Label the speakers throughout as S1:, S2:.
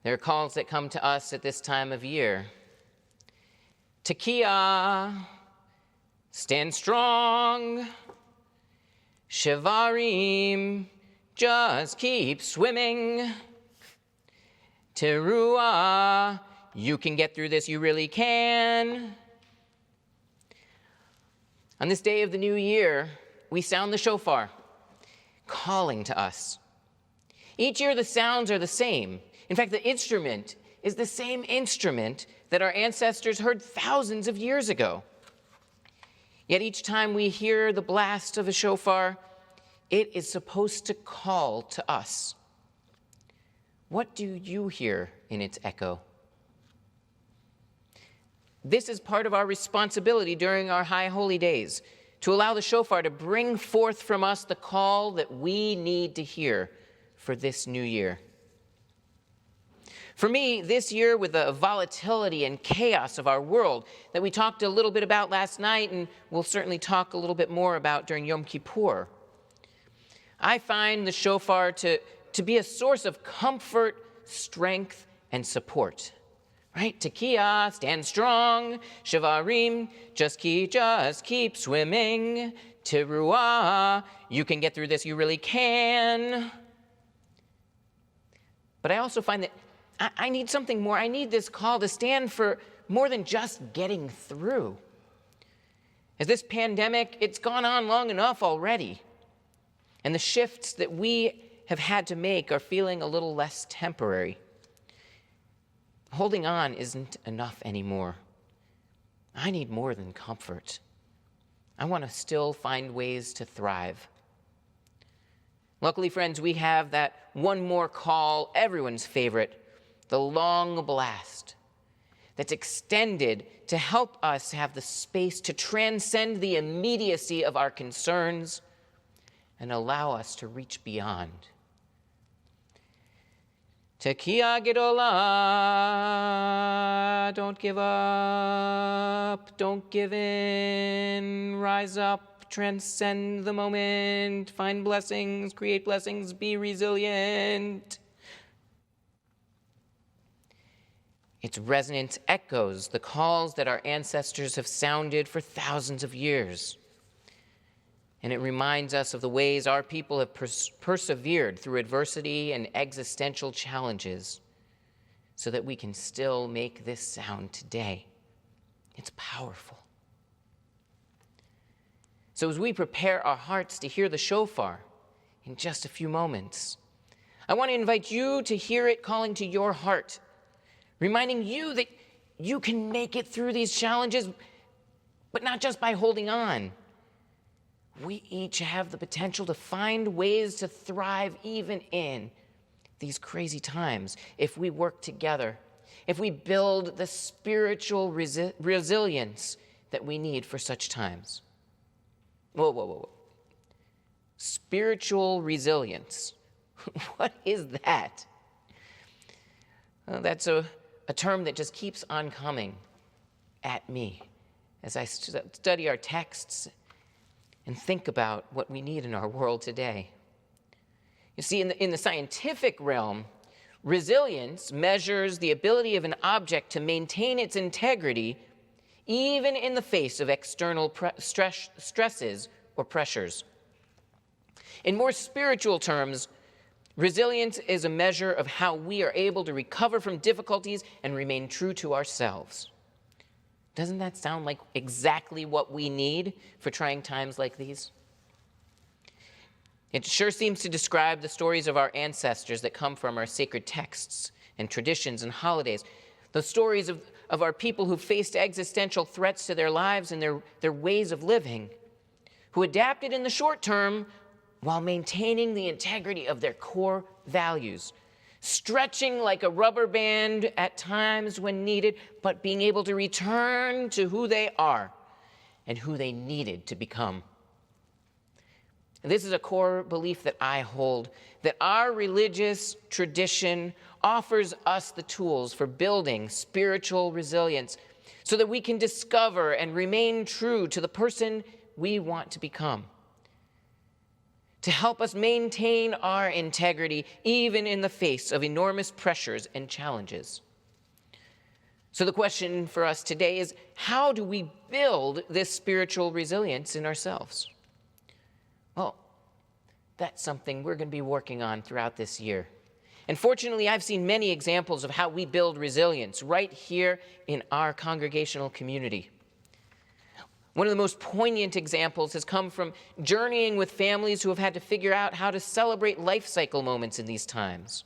S1: There are calls that come to us at this time of year. Tekiah, stand strong. Shevarim, just keep swimming. Teruah, you can get through this, you really can. On this day of the new year, we sound the shofar, calling to us. Each year the sounds are the same. In fact, the instrument is the same instrument that our ancestors heard thousands of years ago. Yet each time we hear the blast of a shofar, it is supposed to call to us. What do you hear in its echo? This is part of our responsibility during our high holy days, to allow the shofar to bring forth from us the call that we need to hear for this new year. For me, this year, with the volatility and chaos of our world that we talked a little bit about last night, and we'll certainly talk a little bit more about during Yom Kippur, I find the shofar to be a source of comfort, strength, and support. Right? Tekiah, stand strong. Shevarim, just keep swimming. Teruah, you can get through this, you really can. But I also find that I need something more. I need this call to stand for more than just getting through. As this pandemic, it's gone on long enough already. And the shifts that we have had to make are feeling a little less temporary. Holding on isn't enough anymore. I need more than comfort. I want to still find ways to thrive. Luckily, friends, we have that one more call, everyone's favorite, the long blast, that's extended to help us have the space to transcend the immediacy of our concerns and allow us to reach beyond. Tekiah Gedolah, don't give up, don't give in, rise up, transcend the moment, find blessings, create blessings, be resilient. Its resonance echoes the calls that our ancestors have sounded for thousands of years. And it reminds us of the ways our people have persevered through adversity and existential challenges so that we can still make this sound today. It's powerful. So as we prepare our hearts to hear the shofar in just a few moments, I want to invite you to hear it calling to your heart, reminding you that you can make it through these challenges, but not just by holding on. We each have the potential to find ways to thrive even in these crazy times if we work together, if we build the spiritual resilience that we need for such times. Whoa. Spiritual resilience. What is that? Well, that's a term that just keeps on coming at me as I study our texts and think about what we need in our world today. You see, in the scientific realm, resilience measures the ability of an object to maintain its integrity even in the face of external stresses or pressures. In more spiritual terms, resilience is a measure of how we are able to recover from difficulties and remain true to ourselves. Doesn't that sound like exactly what we need for trying times like these? It sure seems to describe the stories of our ancestors that come from our sacred texts and traditions and holidays. The stories of our people who faced existential threats to their lives and their ways of living, who adapted in the short term while maintaining the integrity of their core values, stretching like a rubber band at times when needed, but being able to return to who they are and who they needed to become. And this is a core belief that I hold, that our religious tradition offers us the tools for building spiritual resilience so that we can discover and remain true to the person we want to become. to help us maintain our integrity even in the face of enormous pressures and challenges. So the question for us today is, how do we build this spiritual resilience in ourselves? Well, that's something we're going to be working on throughout this year. And fortunately, I've seen many examples of how we build resilience right here in our congregational community. One of the most poignant examples has come from journeying with families who have had to figure out how to celebrate life cycle moments in these times.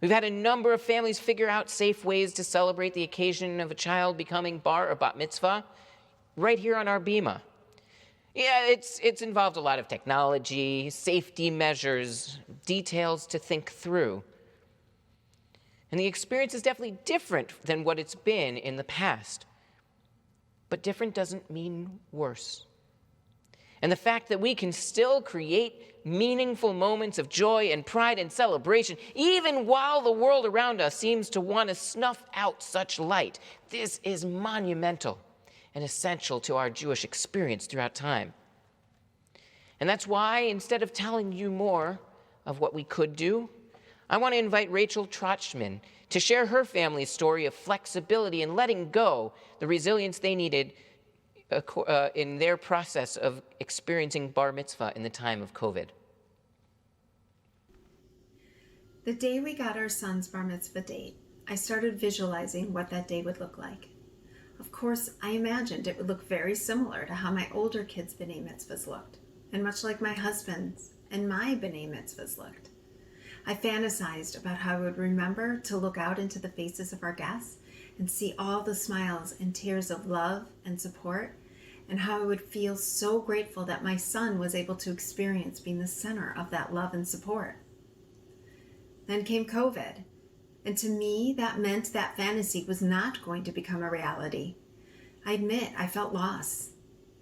S1: We've had a number of families figure out safe ways to celebrate the occasion of a child becoming bar or bat mitzvah right here on our bima. Yeah, it's involved a lot of technology, safety measures, details to think through. And the experience is definitely different than what it's been in the past. But different doesn't mean worse. And the fact that we can still create meaningful moments of joy and pride and celebration, even while the world around us seems to want to snuff out such light, this is monumental and essential to our Jewish experience throughout time. And that's why, instead of telling you more of what we could do, I want to invite Rachel Trachtman to share her family's story of flexibility and letting go, the resilience they needed in their process of experiencing bar mitzvah in the time of COVID.
S2: The day we got our son's bar mitzvah date, I started visualizing what that day would look like. Of course, I imagined it would look very similar to how my older kids' b'nai mitzvahs looked, and much like my husband's and my b'nai mitzvahs looked. I fantasized about how I would remember to look out into the faces of our guests and see all the smiles and tears of love and support, and how I would feel so grateful that my son was able to experience being the center of that love and support. Then came COVID, and to me that meant that fantasy was not going to become a reality. I admit I felt loss.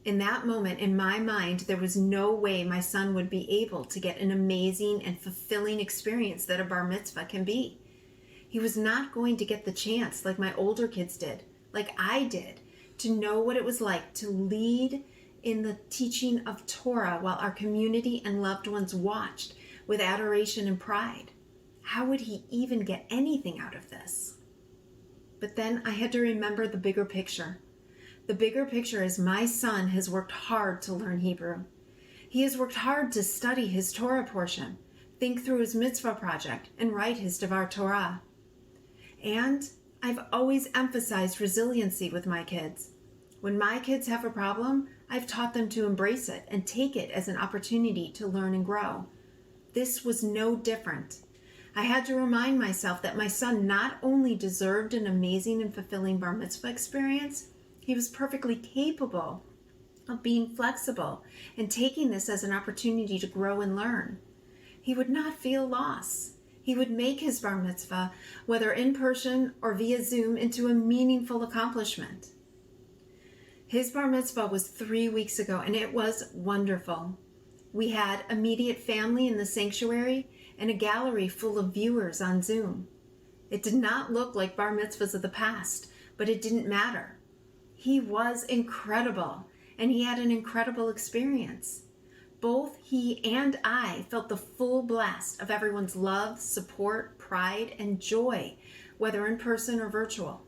S2: In that moment, in my mind, there was no way my son would be able to get an amazing and fulfilling experience that a bar mitzvah can be. He was not going to get the chance like my older kids did, like I did, to know what it was like to lead in the teaching of Torah while our community and loved ones watched with adoration and pride. How would he even get anything out of this? But then I had to remember the bigger picture. The bigger picture is my son has worked hard to learn Hebrew. He has worked hard to study his Torah portion, think through his mitzvah project, and write his Devar Torah. And I've always emphasized resiliency with my kids. When my kids have a problem, I've taught them to embrace it and take it as an opportunity to learn and grow. This was no different. I had to remind myself that my son not only deserved an amazing and fulfilling bar mitzvah experience, he was perfectly capable of being flexible and taking this as an opportunity to grow and learn. He would not feel loss. He would make his bar mitzvah, whether in person or via Zoom, into a meaningful accomplishment. His bar mitzvah was 3 weeks ago, and it was wonderful. We had immediate family in the sanctuary and a gallery full of viewers on Zoom. It did not look like bar mitzvahs of the past, but it didn't matter. He was incredible, and he had an incredible experience. Both he and I felt the full blast of everyone's love, support, pride, and joy, whether in person or virtual.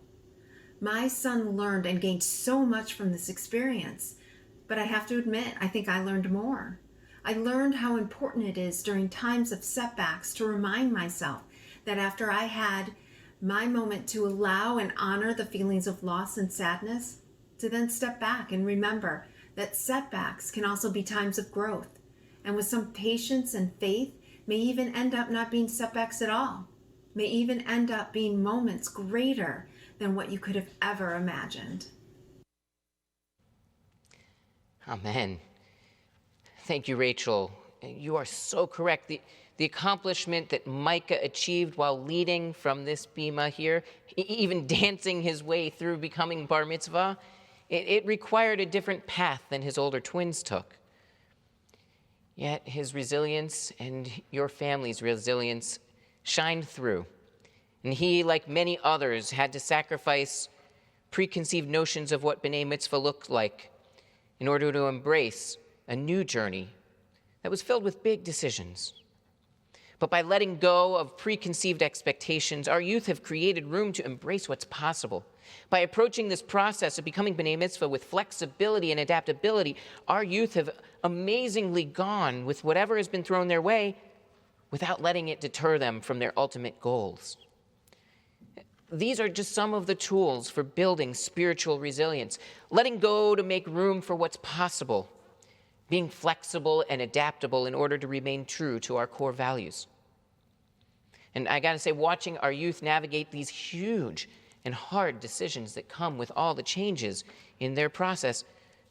S2: My son learned and gained so much from this experience, but I have to admit, I think I learned more. I learned how important it is during times of setbacks to remind myself that after I had my moment to allow and honor the feelings of loss and sadness, to then step back and remember that setbacks can also be times of growth, and with some patience and faith may even end up not being setbacks at all, may even end up being moments greater than what you could have ever imagined.
S1: Amen. Thank you, Rachel. You are so correct. The accomplishment that Micah achieved while leading from this bima here, even dancing his way through becoming bar mitzvah, it required a different path than his older twins took. Yet his resilience and your family's resilience shined through. And he, like many others, had to sacrifice preconceived notions of what b'nai mitzvah looked like in order to embrace a new journey that was filled with big decisions. But by letting go of preconceived expectations, our youth have created room to embrace what's possible. By approaching this process of becoming B'nai Mitzvah with flexibility and adaptability, our youth have amazingly gone with whatever has been thrown their way without letting it deter them from their ultimate goals. These are just some of the tools for building spiritual resilience. Letting go to make room for what's possible. Being flexible and adaptable in order to remain true to our core values. And I gotta say, watching our youth navigate these huge and hard decisions that come with all the changes in their process,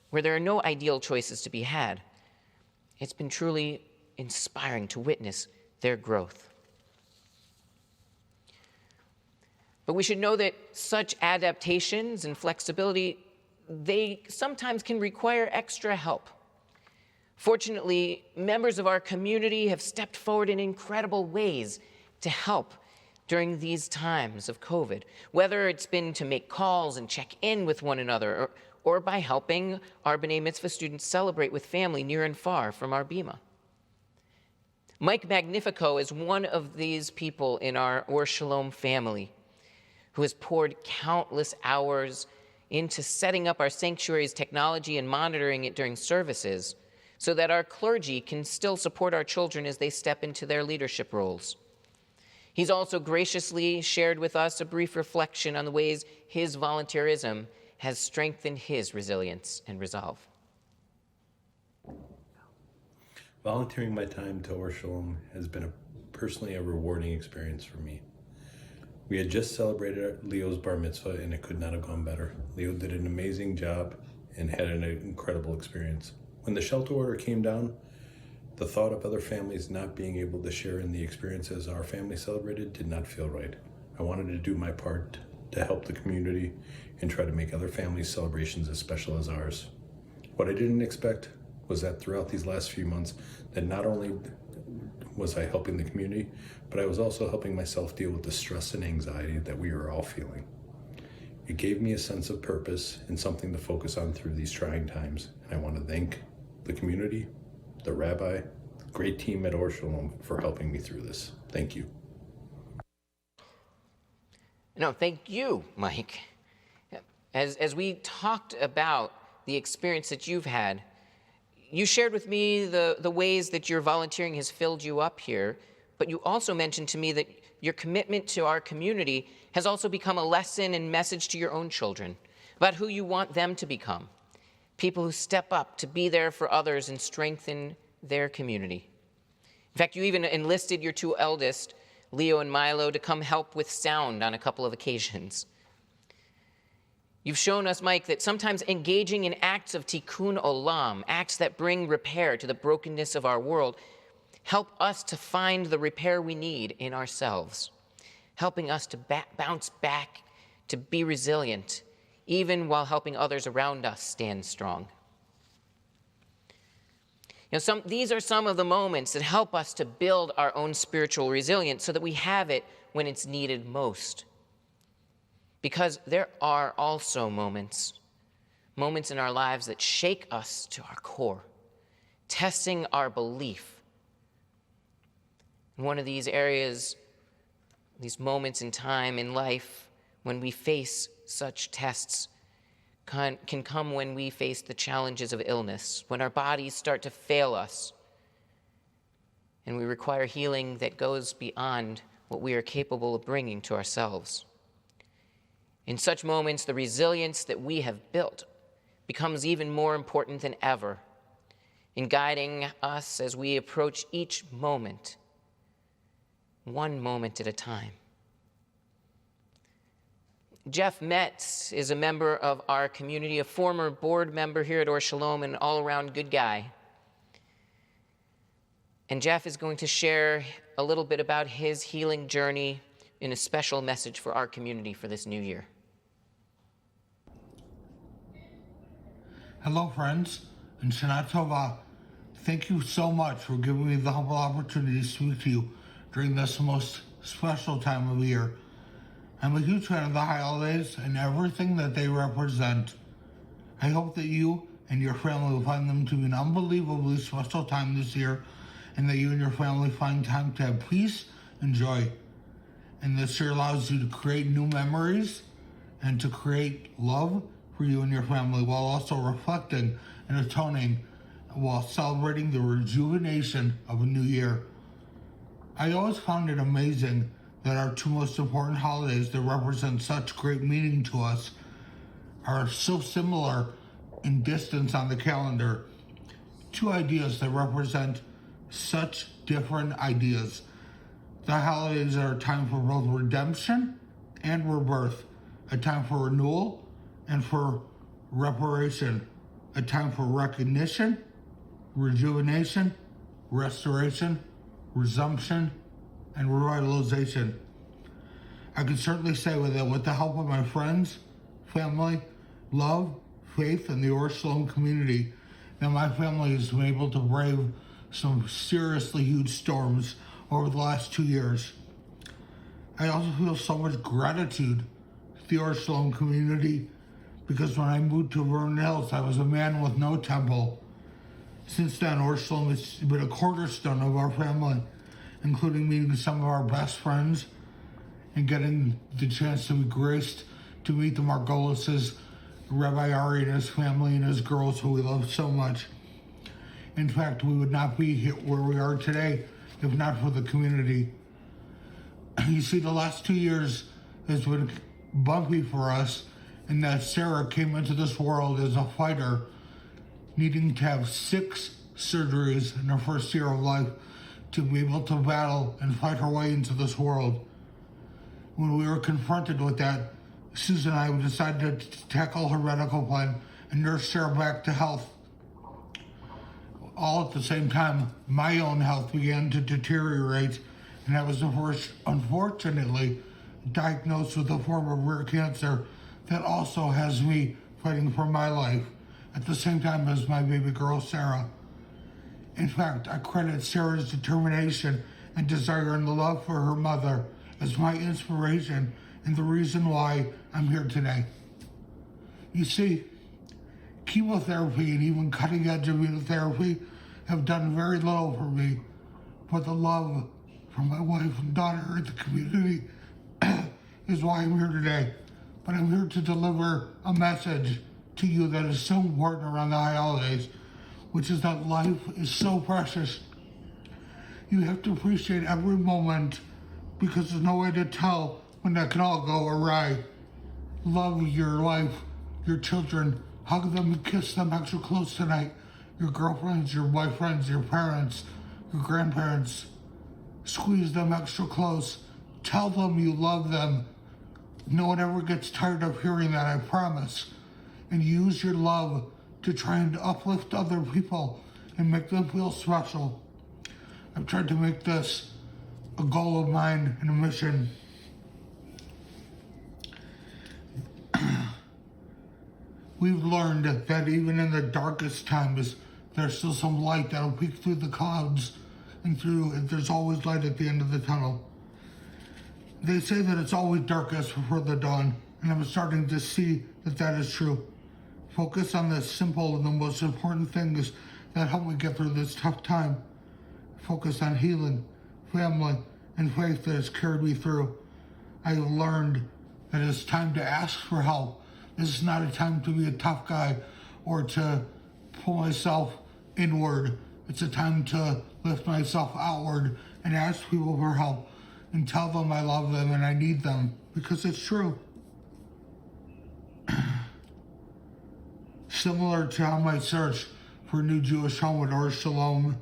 S1: where there are no ideal choices to be had, it's been truly inspiring to witness their growth. But we should know that such adaptations and flexibility, they sometimes can require extra help. Fortunately, members of our community have stepped forward in incredible ways to help during these times of COVID, whether it's been to make calls and check in with one another, or by helping our B'nai Mitzvah students celebrate with family near and far from our bima. Mike Magnifico is one of these people in our Or Shalom family who has poured countless hours into setting up our sanctuary's technology and monitoring it during services so that our clergy can still support our children as they step into their leadership roles. He's also graciously shared with us a brief reflection on the ways his volunteerism has strengthened his resilience and resolve.
S3: Volunteering my time to Or Shalom has been personally a rewarding experience for me. We had just celebrated Leo's bar mitzvah and it could not have gone better. Leo did an amazing job and had an incredible experience. When the shelter order came down, the thought of other families not being able to share in the experiences our family celebrated did not feel right. I wanted to do my part to help the community and try to make other families' celebrations as special as ours. What I didn't expect was that throughout these last few months, that not only was I helping the community, but I was also helping myself deal with the stress and anxiety that we were all feeling. It gave me a sense of purpose and something to focus on through these trying times, and I want to thank the community, the rabbi, the great team at Or Shalom for helping me through this. Thank you.
S1: No, thank you, Mike. As we talked about the experience that you've had, you shared with me the ways that your volunteering has filled you up here, but you also mentioned to me that your commitment to our community has also become a lesson and message to your own children about who you want them to become. People who step up to be there for others and strengthen their community. In fact, you even enlisted your two eldest, Leo and Milo, to come help with sound on a couple of occasions. You've shown us, Mike, that sometimes engaging in acts of tikkun olam, acts that bring repair to the brokenness of our world, help us to find the repair we need in ourselves, helping us to bounce back, to be resilient, even while helping others around us stand strong. These are some of the moments that help us to build our own spiritual resilience so that we have it when it's needed most. Because there are also moments in our lives that shake us to our core, testing our belief. And one of these areas, these moments in time in life when we face such tests can come when we face the challenges of illness, when our bodies start to fail us, and we require healing that goes beyond what we are capable of bringing to ourselves. In such moments, the resilience that we have built becomes even more important than ever in guiding us as we approach each moment, one moment at a time. Jeff Metz is a member of our community, a former board member here at Or Shalom, and an all-around good guy. And Jeff is going to share a little bit about his healing journey in a special message for our community for this new year.
S4: Hello, friends, and Shana Tova. Thank you so much for giving me the humble opportunity to speak to you during this most special time of year. I'm a huge fan of the holidays and everything that they represent. I hope that you and your family will find them to be an unbelievably special time this year, and that you and your family find time to have peace and joy. And this year allows you to create new memories and to create love for you and your family, while also reflecting and atoning while celebrating the rejuvenation of a new year. I always found it amazing that our two most important holidays that represent such great meaning to us are so similar in distance on the calendar. Two ideas that represent such different ideas. The holidays are a time for both redemption and rebirth, a time for renewal and for reparation, a time for recognition, rejuvenation, restoration, resumption, and revitalization. I can certainly say with the help of my friends, family, love, faith, and the Or Shalom community, that my family has been able to brave some seriously huge storms over the last 2 years. I also feel so much gratitude to the Or Shalom community, because when I moved to Vernon Hills, I was a man with no temple. Since then, Or Shalom has been a cornerstone of our family, including meeting some of our best friends and getting the chance to be graced to meet the Margolises, Rabbi Ari and his family and his girls, who we love so much. In fact, we would not be here where we are today if not for the community. You see, the last 2 years has been bumpy for us, in that Sarah came into this world as a fighter, needing to have 6 surgeries in her first year of life to be able to battle and fight her way into this world. When we were confronted with that, Susan and I decided to tackle her medical plan and nurse Sarah back to health. All at the same time, my own health began to deteriorate, and I was unfortunately diagnosed with a form of rare cancer that also has me fighting for my life at the same time as my baby girl, Sarah. In fact, I credit Sarah's determination and desire and the love for her mother as my inspiration and the reason why I'm here today. You see, chemotherapy and even cutting-edge immunotherapy have done very little for me, but the love from my wife and daughter and the community is why I'm here today. But I'm here to deliver a message to you that is so important around the high holidays, which is that life is so precious. You have to appreciate every moment, because there's no way to tell when that can all go awry. Love your life, your children, hug them and kiss them extra close tonight. Your girlfriends, your boyfriends, your parents, your grandparents. Squeeze them extra close. Tell them you love them. No one ever gets tired of hearing that, I promise. And use your love to try and uplift other people and make them feel special. I've tried to make this a goal of mine and a mission. We've learned that even in the darkest times, there's still some light that'll peek through the clouds, and there's always light at the end of the tunnel. They say that it's always darkest before the dawn, and I'm starting to see that that is true. Focus on the simple and the most important things that help me get through this tough time. Focus on healing, family, and faith that has carried me through. I have learned that it's time to ask for help. This is not a time to be a tough guy or to pull myself inward. It's a time to lift myself outward and ask people for help and tell them I love them and I need them, because it's true. Similar to how my search for a new Jewish home at Or Shalom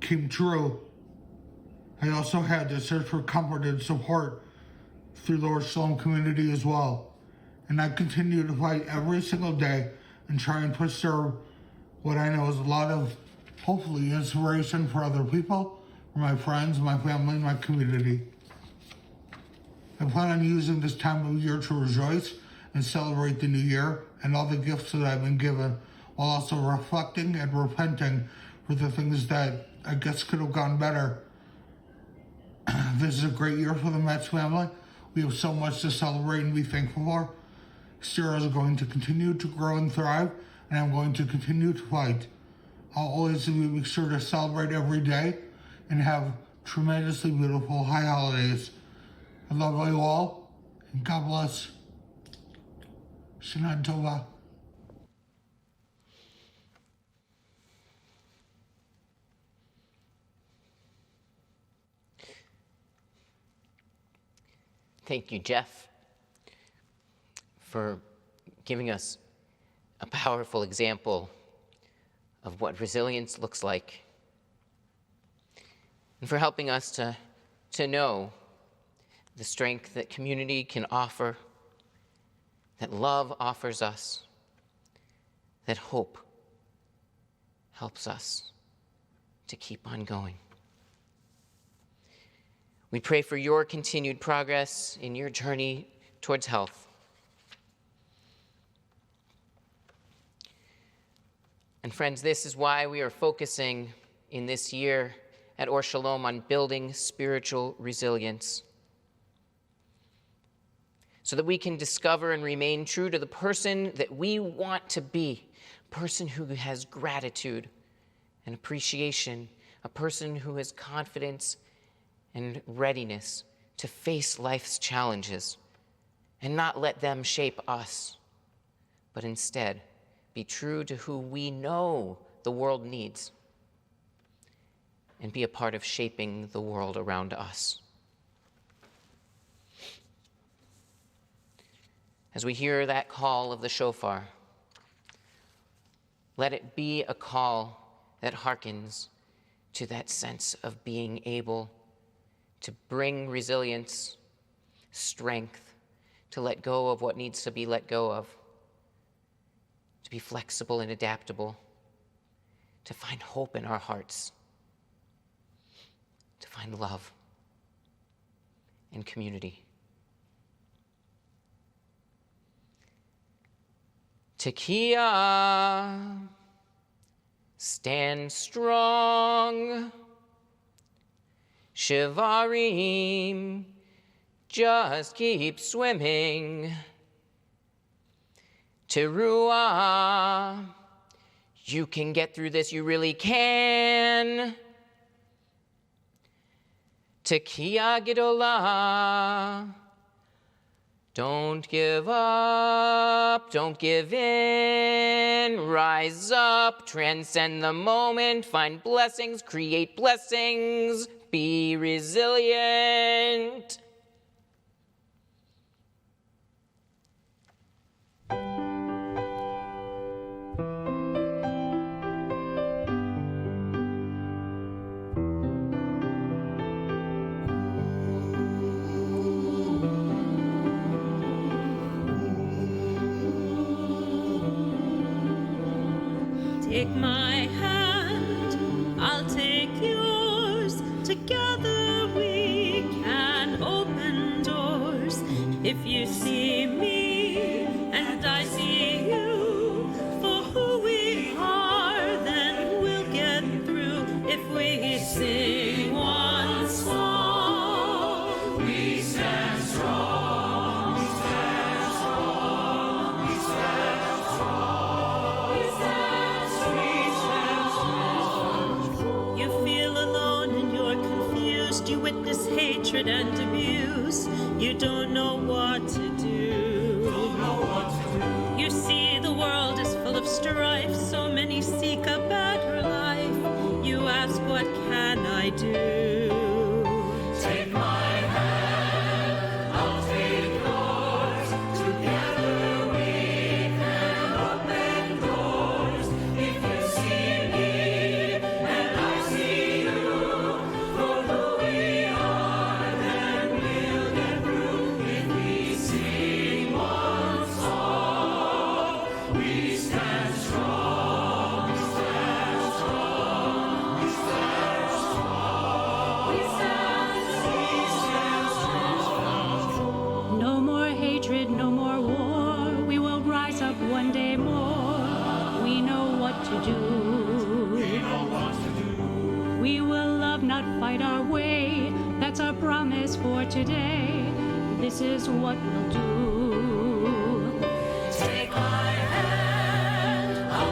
S4: came true, I also had to search for comfort and support through the Or Shalom community as well. And I continue to fight every single day and try and preserve what I know is a lot of, hopefully, inspiration for other people, for my friends, my family, and my community. I plan on using this time of year to rejoice and celebrate the new year and all the gifts that I've been given, while also reflecting and repenting for the things that I guess could have gone better. This is a great year for the Metz family. We have so much to celebrate and be thankful for. Sarah is going to continue to grow and thrive and I'm going to continue to fight. I'll always make sure to celebrate every day and have tremendously beautiful high holidays. I love you all, and God bless. Shana Tova.
S1: Thank you, Jeff, for giving us a powerful example of what resilience looks like, and for helping us to know the strength that community can offer, that love offers us, that hope helps us to keep on going. We pray for your continued progress in your journey towards health. And friends, this is why we are focusing in this year at Or Shalom on building spiritual resilience, so that we can discover and remain true to the person that we want to be, a person who has gratitude and appreciation, a person who has confidence and readiness to face life's challenges and not let them shape us, but instead be true to who we know the world needs and be a part of shaping the world around us. As we hear that call of the shofar, let it be a call that hearkens to that sense of being able to bring resilience, strength, to let go of what needs to be let go of, to be flexible and adaptable, to find hope in our hearts, to find love and community. Tekiah, stand strong. Shivarim, just keep swimming. Teruah, you can get through this, you really can. Tekiah Gedolah, don't give up, don't give in. Rise up, transcend the moment, find blessings, create blessings. Be resilient.
S5: Take my hand, I'll take yours. Together we can open doors. If you see me and I see you for who we are, then we'll get through. If we sing one song, we stand strong. We stand strong. We stand strong. We stand strong. You feel alone and you're confused. You witness hatred and abuse. You don't know what to do. You see the world is full of strife. So many seek a better life. You ask, what can I do? Take my hand, I'll take yours. Together we can open doors. If you see me and I see you for who we are, then we'll get through. If we sing one song, we stand strong. We stand strong. We stand strong. We stand strong. No more hatred, no more war. We will rise up one day more. We know what to do. We will love, not fight our way. That's our promise for today. This is what we'll do. Take my hand, I'll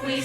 S6: We